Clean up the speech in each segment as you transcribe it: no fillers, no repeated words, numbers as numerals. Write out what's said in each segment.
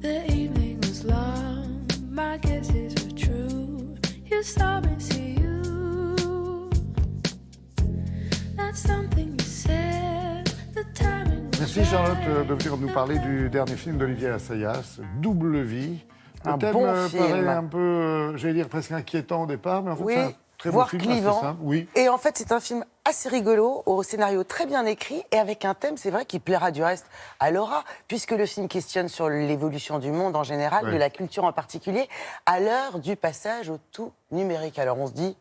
The evening was long, my guesses were true. You saw me see you. That's something you said. The timing was Merci Charlotte right. de venir nous parler du dernier film d'Olivier Assayas, Double Vie. Un Le thème bon film. paraît un peu, j'allais dire presque inquiétant au départ, mais en fait Oui, c'est un très beau voire film, clivant. assez simple. Oui. Et en fait, c'est un film assez rigolo, au scénario très bien écrit et avec un thème, c'est vrai, qui plaira du reste à Laura, puisque le film questionne sur l'évolution du monde en général, Oui. de la culture en particulier, à l'heure du passage au tout numérique. Alors on se dit,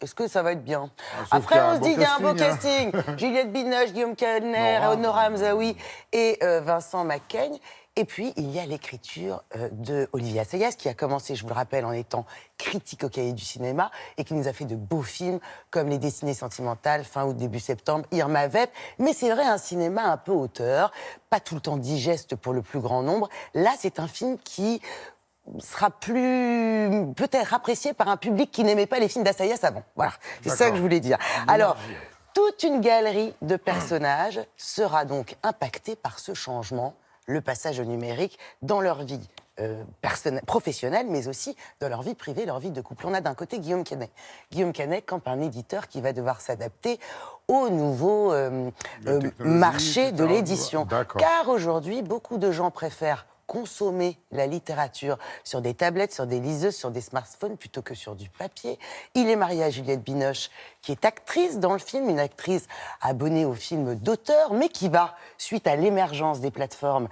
est-ce que ça va être bien? sauf qu'il y Après, a un on se beau dit qu'il y a un beau casting, casting. Juliette Binoche, Guillaume Canet, Nora. Nora Hamzaoui et Vincent Macaigne. Et puis, il y a l'écriture de Olivier Assayas, qui a commencé, je vous le rappelle, en étant critique au Cahier du cinéma et qui nous a fait de beaux films comme Les Destinées sentimentales, fin août, début septembre, Irma Vep. Mais c'est vrai, un cinéma un peu auteur, pas tout le temps digeste pour le plus grand nombre. Là, c'est un film qui sera plus peut-être apprécié par un public qui n'aimait pas les films d'Assayas avant. Voilà, c'est ça D'accord. que je voulais dire. Alors, toute une galerie de personnages sera donc impactée par ce changement, le passage au numérique, dans leur vie professionnelle, mais aussi dans leur vie privée, leur vie de couple. On a d'un côté Guillaume Canet. Guillaume Canet, comme un éditeur qui va devoir s'adapter au nouveau technologie, marché de etc. l'édition. D'accord. Car aujourd'hui, beaucoup de gens préfèrent consommer la littérature sur des tablettes, sur des liseuses, sur des smartphones, plutôt que sur du papier. Il est marié à Juliette Binoche, qui est actrice dans le film, une actrice abonnée au film d'auteur, mais qui va, suite à l'émergence des plateformes,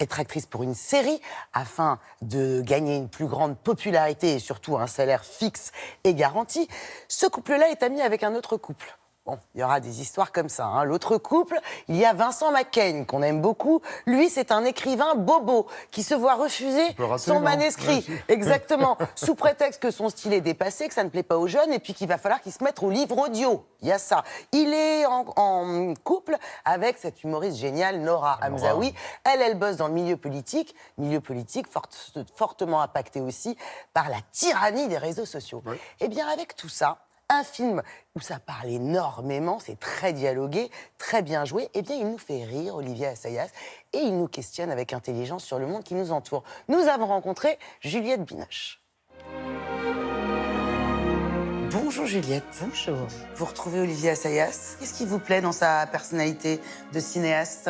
être actrice pour une série, afin de gagner une plus grande popularité et surtout un salaire fixe et garanti. Ce couple-là est ami avec un autre couple. Bon, il y aura des histoires comme ça. Hein. L'autre couple, il y a Vincent Macaigne, qu'on aime beaucoup. Lui, c'est un écrivain bobo qui se voit refuser peut rater, son non? manuscrit. Ouais, si. Exactement. Sous prétexte que son style est dépassé, que ça ne plaît pas aux jeunes, et puis qu'il va falloir qu'il se mette au livre audio. Il y a ça. Il est en couple avec cette humoriste géniale, Nora Hamzaoui. Elle bosse dans le milieu politique fortement impacté aussi par la tyrannie des réseaux sociaux. Oui. Eh bien, avec tout ça, un film où ça parle énormément, c'est très dialogué, très bien joué, eh bien, il nous fait rire, Olivier Assayas, et il nous questionne avec intelligence sur le monde qui nous entoure. Nous avons rencontré Juliette Binoche. Bonjour Juliette. Bonjour. Vous retrouvez Olivier Assayas. Qu'est-ce qui vous plaît dans sa personnalité de cinéaste?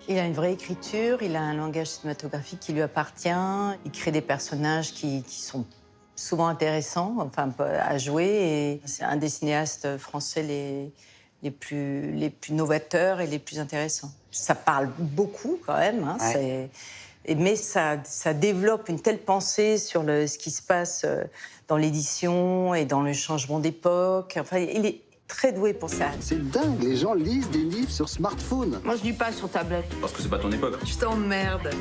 Il a une vraie écriture, il a un langage cinématographique qui lui appartient. Il crée des personnages qui sont souvent intéressants, enfin, à jouer. Et c'est un des cinéastes français les plus novateurs et les plus intéressants. Ça parle beaucoup quand même, hein, Ouais. mais ça développe une telle pensée sur ce qui se passe dans l'édition et dans le changement d'époque. Enfin, il est très doué pour ça. C'est dingue, les gens lisent des livres sur smartphone. Moi, je lis pas sur tablette. Parce que c'est pas ton époque. Je t'emmerde.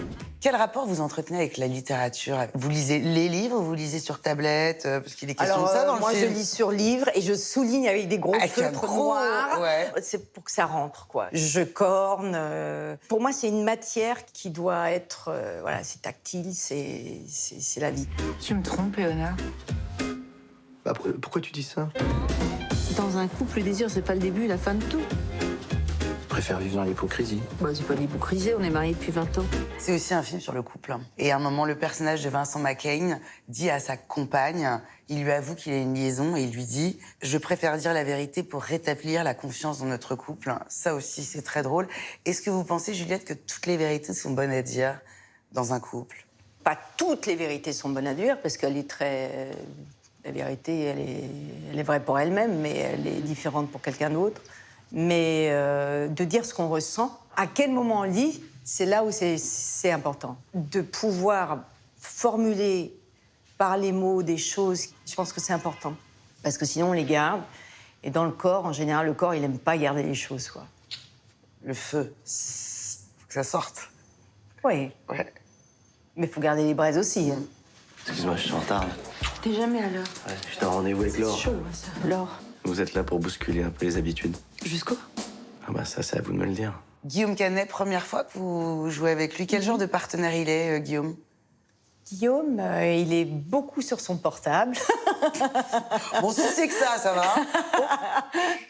Quel rapport vous entretenez avec la littérature? Vous lisez les livres, vous lisez sur tablette? Parce qu'il est question Alors, de ça dans moi, le je film. lis sur livre et je souligne avec des gros Avec un feutres gros, noirs. ouais. C'est pour que ça rentre, quoi. Je corne. Pour moi, c'est une matière qui doit être... voilà, c'est tactile, c'est la vie. Tu me trompes, Léonard. Bah, pourquoi tu dis ça? Dans un couple, le désir, c'est pas le début et la fin de tout. Je préfère vivre dans l'hypocrisie. Bah, c'est pas l'hypocrisie, on est mariés depuis 20 ans. C'est aussi un film sur le couple. Et à un moment, le personnage de Vincent Macaigne dit à sa compagne, il lui avoue qu'il a une liaison et il lui dit « Je préfère dire la vérité pour rétablir la confiance dans notre couple ». Ça aussi, c'est très drôle. Est-ce que vous pensez, Juliette, que toutes les vérités sont bonnes à dire dans un couple? Pas toutes les vérités sont bonnes à dire, parce qu'elle est très... La vérité, elle est vraie pour elle-même, mais elle est différente pour quelqu'un d'autre. Mais de dire ce qu'on ressent, à quel moment on lit, c'est là où c'est important. De pouvoir formuler par les mots des choses, je pense que c'est important. Parce que sinon, on les garde. Et dans le corps, en général, le corps, il n'aime pas garder les choses, quoi. Le feu, faut que ça sorte. Oui. Ouais. Mais il faut garder les braises aussi. Hein. Excuse-moi, je suis en retard. T'es jamais à l'heure. Ouais, j'étais en rendez-vous avec Laure. Chaud, hein, ça. Laure. Vous êtes là pour bousculer un peu les habitudes. Jusqu'où? Ah bah ça, c'est à vous de me le dire. Guillaume Canet, première fois que vous jouez avec lui. Quel genre de partenaire il est, Guillaume? Guillaume, il est beaucoup sur son portable. Bon, si c'est que ça va.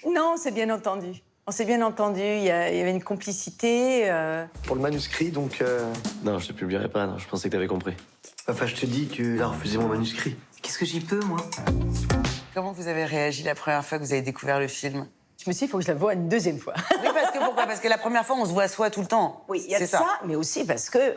Non, c'est bien entendu. On s'est bien entendu, il y avait une complicité. Pour le manuscrit, donc... Non, je te publierai pas, non, je pensais que t'avais compris. Enfin, je te dis que là, refusé mon manuscrit. Qu'est-ce que j'y peux, moi? Comment vous avez réagi la première fois que vous avez découvert le film? Je me suis dit, il faut que je la voie une deuxième fois. Oui, pourquoi? Parce que la première fois, on se voit soi tout le temps. Oui, il y a C'est ça, mais aussi parce que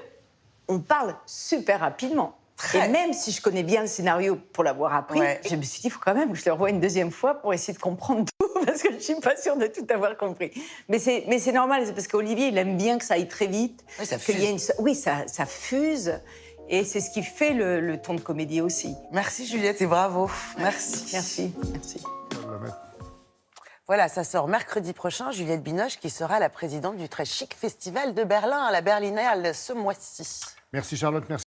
on parle super rapidement. Très. Et même si je connais bien le scénario pour l'avoir appris, Ouais. je me suis dit, il faut quand même que je le revoie une deuxième fois pour essayer de comprendre tout, parce que je suis pas sûre de tout avoir compris. Mais c'est normal, c'est parce qu'Olivier, il aime bien que ça aille très vite. Oui, ça qu'il y ait fuse. Oui, ça fuse. Et c'est ce qui fait le ton de comédie aussi. Merci Juliette et bravo. Merci. Merci, merci. On va la mettre. Voilà, ça sort mercredi prochain. Juliette Binoche qui sera la présidente du très chic festival de Berlin à la Berlinale ce mois-ci. Merci Charlotte, merci.